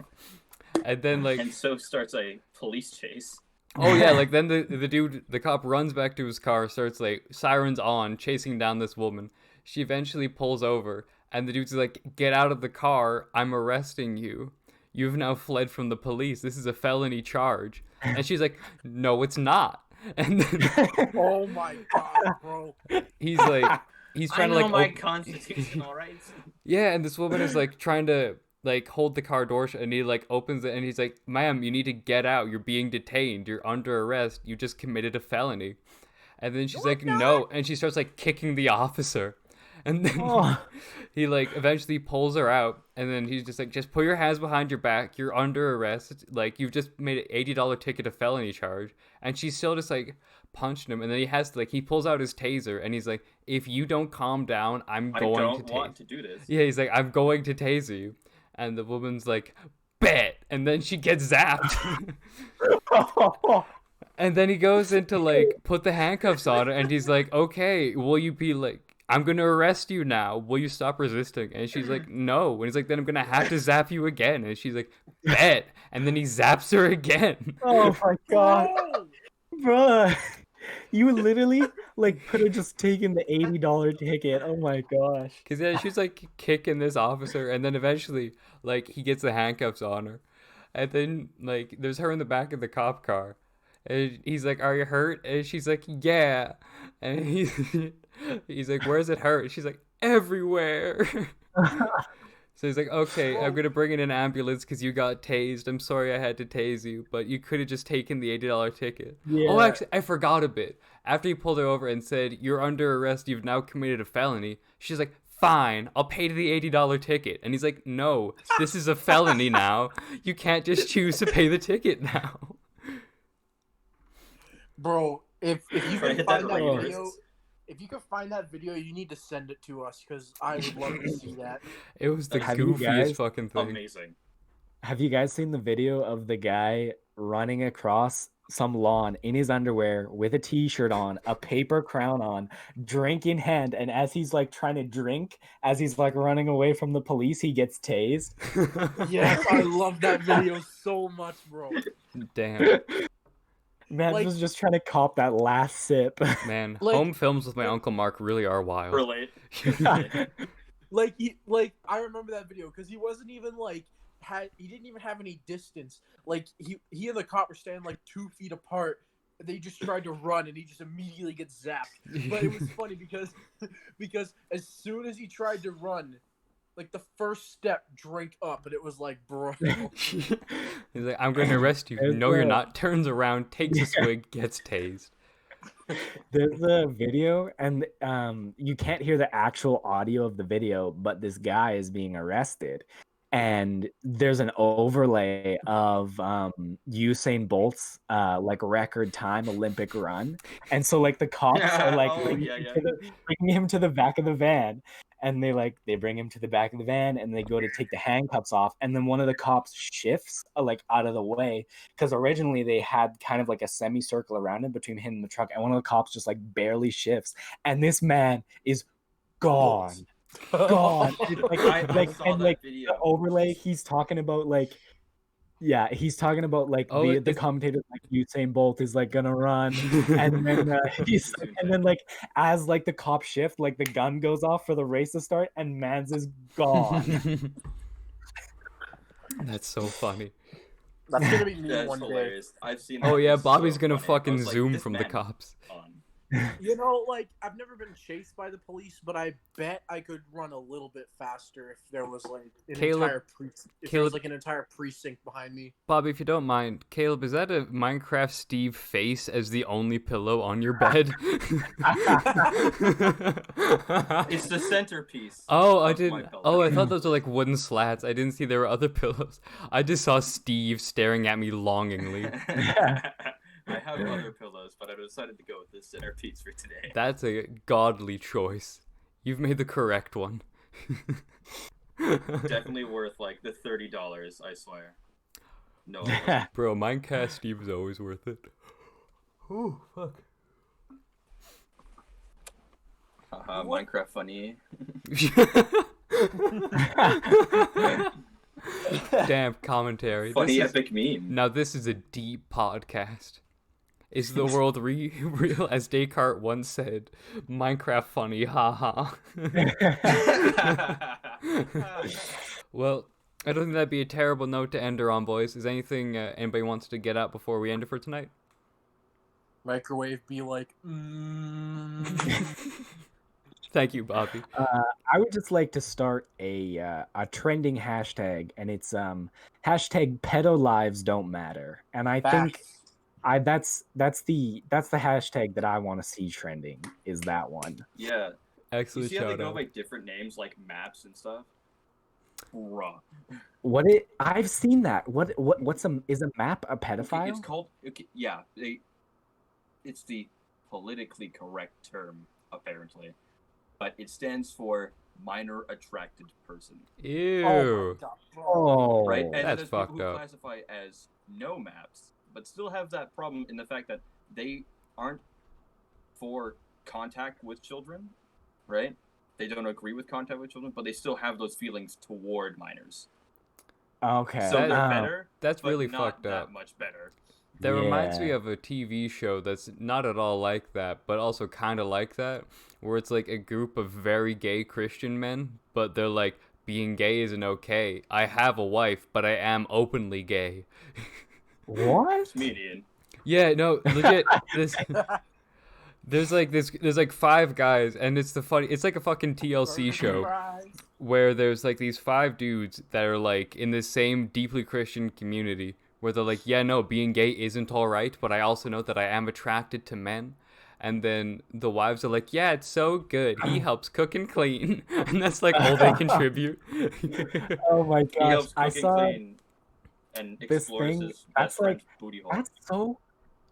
And then like,
And so starts a police chase.
oh yeah, like then the cop runs back to his car, starts like sirens on, chasing down this woman. She eventually pulls over, and the dude's like, "Get out of the car! I'm arresting you. You've now fled from the police. This is a felony charge." And she's like, "No, it's not." And then
Oh my god, bro.
he's like, he's
I
trying to
know
like,
my constitutional rights.
yeah, and this woman is like trying to like hold the car door shut, and he like opens it, and he's like, "Ma'am, you need to get out. You're being detained. You're under arrest. You just committed a felony." And then she's like, "No," and she starts like kicking the officer, and then
Oh.
he like eventually pulls her out, and then he's just like, "Just put your hands behind your back. You're under arrest. Like you've just made an $80 ticket a felony charge." And she's still just like punching him, and then he has to like he pulls out his taser, and he's like, "If you don't calm down, I'm
I
going
don't
to
want
tase."
to do this.
Yeah, he's like, "I'm going to taser you," and the woman's like, "Bet," and then she gets zapped. And then he goes into like put the handcuffs on her, and he's like, "Okay, will you be like, I'm gonna arrest you now. Will you stop resisting?" And she's like, "No." And he's like, "Then I'm gonna have to zap you again." And she's like, "Bet." And then he zaps her again.
Oh my god,
Bro!
bruh. You literally like could have just taken the $80 ticket. Oh my gosh.
Cause yeah, she's like kicking this officer, and then eventually like he gets the handcuffs on her, and then like there's her in the back of the cop car, and he's like, "Are you hurt?" And she's like, "Yeah," and he's like, "Where's it hurt?" She's like, "Everywhere." So he's like, "Okay, I'm gonna bring in an ambulance because you got tased. I'm sorry I had to tase you, but you could have just taken the $80 ticket."
Yeah.
Oh, actually, I forgot a bit. After he pulled her over and said, "You're under arrest. You've now committed a felony," she's like, "Fine, I'll pay the $80 ticket." And he's like, "No, this is a felony now. You can't just choose to pay the ticket now."
Bro, if you
Try to
can
hit
find
that
that
right
video,
wrist.
if you can find that video, you need to send it to us because I would love to see that.
It was the
Have you
goofiest
guys-
fucking thing.
Amazing.
Have you guys seen the video of the guy running across some lawn in his underwear with a t-shirt on, a paper crown on, drink in hand, and as he's like trying to drink, as he's like running away from the police, he gets tased?
Yes, I love that video so much, bro.
Damn,
Man
Like-
was just trying to cop that last sip.
man.
Like-
Home films with my Uncle Mark really are wild.
Relate.
Like I remember that video because he wasn't even like he didn't even have any distance. Like he and the cop were standing like 2 feet apart. And they just tried to run, and he just immediately gets zapped. But it was funny because as soon as he tried to run, like the first step, drink up, and it was like, bro.
He's like, "I'm going to arrest you."
There's
No, you're
the-
not. Turns around, takes a swig, gets tased.
There's a video, and you can't hear the actual audio of the video, but this guy is being arrested, and there's an overlay of Usain Bolt's like record time Olympic run, and so like the cops are like
Oh,
bringing,
yeah,
him
yeah.
bringing him to the back of the van, and they bring him to the back of the van, and they go to take the handcuffs off, and then one of the cops shifts like out of the way because originally they had kind of like a semicircle around him between him and the truck, and one of the cops just like barely shifts, and this man is gone. Gone. It's
I
like
saw
and
that
like
video.
the overlay, he's talking about like, yeah, he's talking about like
Oh,
the
it's-
commentator like Usain Bolt is like gonna run, and then he's and then like as like the cop shift, like the gun goes off for the race to start, and Mans is gone.
That's so funny.
That's gonna be me
That's
one day.
hilarious. I've seen.
Oh
that.
yeah,
It's
Bobby's
so
gonna
funny. I
fucking
was like,
zoom
this
from the
man
cops.
is on.
You know, like I've never been chased by the police, but I bet I could run a little bit faster if there was like an
Caleb-
entire precinct. If there
Caleb-
was like an entire precinct behind me.
Bobby, if you don't mind, Caleb, is that a Minecraft Steve face as the only pillow on your bed?
It's the centerpiece.
Oh, I
of my
didn't.
pillow.
Oh, I thought those were like wooden slats. I didn't see there were other pillows. I just saw Steve staring at me longingly.
I have other pillows, but I decided to go with this centerpiece for today.
That's a godly choice. You've made the correct one.
Definitely worth like the $30, I swear. No, it wasn't.
Bro, Minecraft Steve is always worth it. Oh, fuck.
Haha, Minecraft funny.
Damn commentary.
Funny
This is,
epic meme.
now this is a deep podcast. Is the world real? As Descartes once said, Minecraft funny, haha. Well, I don't think that'd be a terrible note to end her on, boys. Is anything anybody wants to get out before we end it for tonight?
Microwave be like,
Thank you, Bobby.
I would just like to start a trending hashtag, and it's hashtag pedo lives don't matter. And I think that's the hashtag that I want to see trending, is that one.
Yeah. You
Excellent
see how they
shout
go
out.
by different names like maps and stuff? Bruh.
I've seen that. What's is a map a
Okay,
pedophile?
it's called. Okay, yeah, it's the politically correct term apparently, but it stands for minor attracted person,
Ew.
oh my god, bro.
Oh,
right? And then
That's
there's people
fucked
who
up.
classify as no maps, but still have that problem in the fact that they aren't for contact with children, right? They don't agree with contact with children, but they still have those feelings toward minors.
okay.
So they're
That-
better,
That's
but
really
not
fucked
that
up.
much better.
That reminds me
Yeah.
of a TV show that's not at all like that, but also kind of like that, where it's like a group of very gay Christian men, but they're like, being gay isn't okay. I have a wife, but I am openly gay.
What?
Comedian.
Yeah, no, legit. There's like 5 guys, and it's like a fucking TLC show where there's like these 5 dudes that are like in the same deeply Christian community where they're like, yeah, no, being gay isn't all right, but I also know that I am attracted to men. And then the wives are like, yeah, it's so good. He helps cook and clean. And that's like all they contribute.
Oh my
He
gosh!
helps
I
cook and
saw
clean and
this
explores
thing,
his
that's
best friend's
like-
booty hole.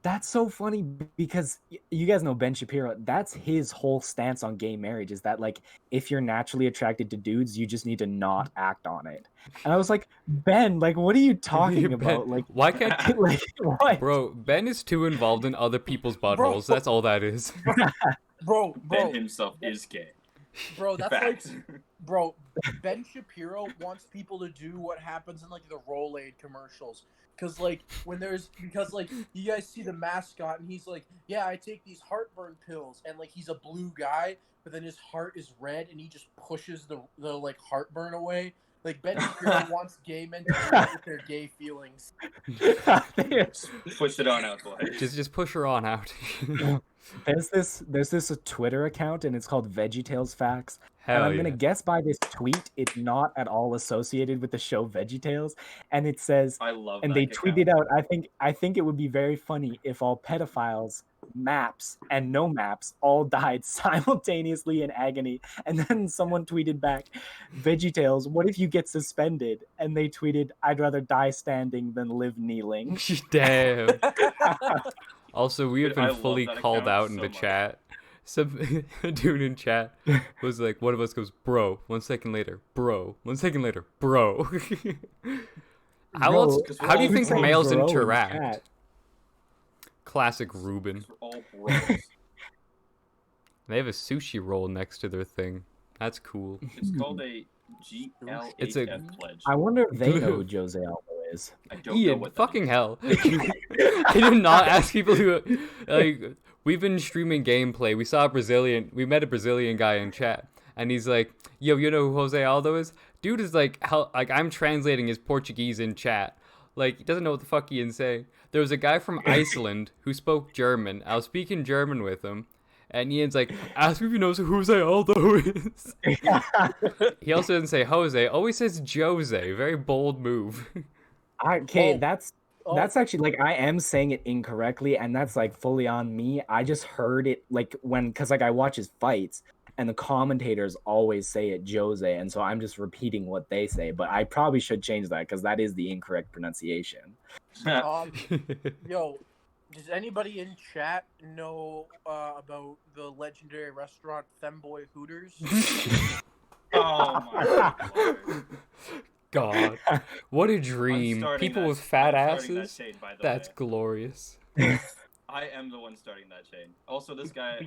that's so funny because you guys know Ben Shapiro. That's his whole stance on gay marriage, is that like if you're naturally attracted to dudes, you just need to not act on it. And I was like, Ben, like what are you talking
Ben,
about? Like
why can't
like what?
Bro, Ben is too involved in other people's
Bro.
buttholes. That's all that is.
bro,
Ben himself is gay.
that's like,
Fact.
bro, Ben Shapiro wants people to do what happens in like the Rolade commercials. Because you guys see the mascot and he's like, yeah, I take these heartburn pills, and like he's a blue guy, but then his heart is red and he just pushes the like heartburn away. Like Ben Shapiro wants gay men to deal with their gay feelings.
Push it on out, boy.
just push her on out.
There's this Twitter account, and it's called VeggieTales Facts. And
Hell
I'm
yeah.
gonna guess by this tweet, it's not at all associated with the show VeggieTales. And it says,
I love
and
that
they
account.
tweeted out, I think it would be very funny if all pedophiles, maps, and no maps all died simultaneously in agony. And then someone tweeted back, VeggieTales, what if you get suspended? And they tweeted, I'd rather die standing than live kneeling.
Damn. Also, we have
Dude, I
been
love
fully
that
called
account
out in
so
the
much.
chat. Some dude in chat was like, one of us goes, bro. 1 second later, bro. 1 second later, bro. How
Bro,
else? How do you
who's
think
saying
males
bro in
interact?
chat?
Classic Ruben.
We're all bros.
They have a sushi roll next to their thing. That's cool.
It's called a GLHF
It's a-
pledge.
I wonder if they know who Jose Aldo is.
I don't know
Ian,
what that
fucking
is.
hell. Can you not ask people who, like, we've been streaming gameplay. We met a Brazilian guy in chat, and he's like, yo, you know who Jose Aldo is? Dude is like, I'm translating his Portuguese in chat. Like, he doesn't know what the fuck Ian's saying. There was a guy from Iceland who spoke German. I was speaking German with him, and Ian's like, ask me if he knows who Jose Aldo is. He also doesn't say Jose, always says Jose. Very bold move.
Okay,
Oh.
that's actually like I am saying it incorrectly, and that's like fully on me. I just heard it like because like I watch his fights, and the commentators always say it Jose, and so I'm just repeating what they say. But I probably should change that because that is the incorrect pronunciation.
Yo, Does anybody in chat know about the legendary restaurant Femboy Hooters?
Oh my lord.
God, what a dream!
starting
People
that-
with fat
I'm starting that
asses.
chain, by the
That's
way.
glorious.
I am the one starting that chain. Also, this guy,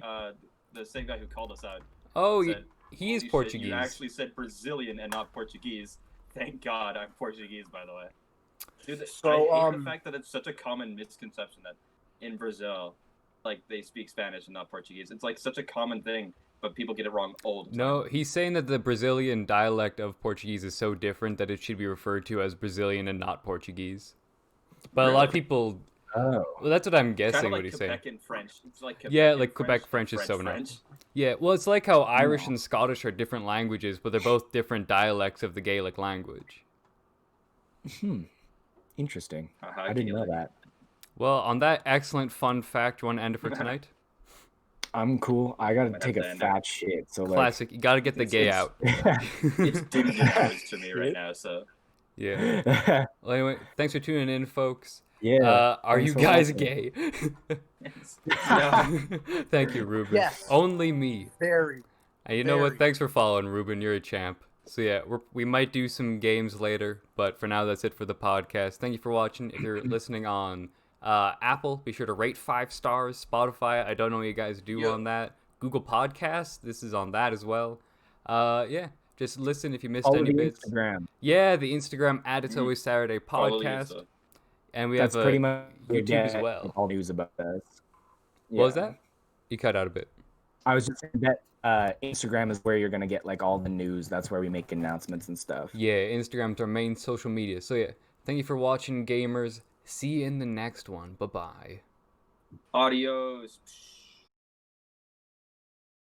the same guy who called us out,
Oh,
said,
he is
"Holy shit,
Portuguese.
you actually said Brazilian and not Portuguese. Thank God I'm Portuguese, by the way." Dude,
So,
I hate the fact that it's such a common misconception that in Brazil, like, they speak Spanish and not Portuguese. It's like such a common thing, but people get it wrong all the time.
No, he's saying that the Brazilian dialect of Portuguese is so different that it should be referred to as Brazilian and not Portuguese. But a lot of
Really?
people.
Oh.
Well, that's what I'm
Kind of
guessing.
like
what he's saying.
Quebec in French. It's like Quebec
Yeah,
in
like Quebec
but
French is so not.
French.
Yeah, well, it's like how Irish
No.
and Scottish are different languages, but they're both different dialects of the Gaelic language.
Interesting.
Haha,
I didn't know
Gaelic.
that.
Well, on that excellent fun fact, you want to end it for tonight?
I'm cool. I gotta
Might
take
have
a
to end
fat shit. So like,
Classic. You gotta get the gay
It's-
out.
It's dinner hours to me right now, so.
Yeah. Well, anyway, thanks for tuning in, folks.
yeah.
Are
thanks
you
for
guys
watching.
gay?
No.
Thank you, Ruben.
Yes.
Only me.
Very.
And you know what?
Very.
Thanks for following, Ruben. You're a champ. So yeah, we might do some games later, but for now, that's it for the podcast. Thank you for watching. If you're listening on Apple, be sure to rate 5 stars. Spotify, I don't know what you guys do
Yep.
on that. Google Podcasts, this is on that as well. Yeah, just listen if you missed
Follow
any
the
bits.
Instagram.
Yeah, the Instagram at It's Always Saturday
Follow the
podcast,
Insta.
and we
That's
have
pretty
a
much
YouTube as well.
all news about us.
What was
Yeah.
that? You cut out a bit.
I was just saying that Instagram is where you're gonna get like all the news. That's where we make announcements and stuff.
Yeah, Instagram's our main social media. So yeah, thank you for watching, gamers. See you in the next one. Bye bye.
Adios.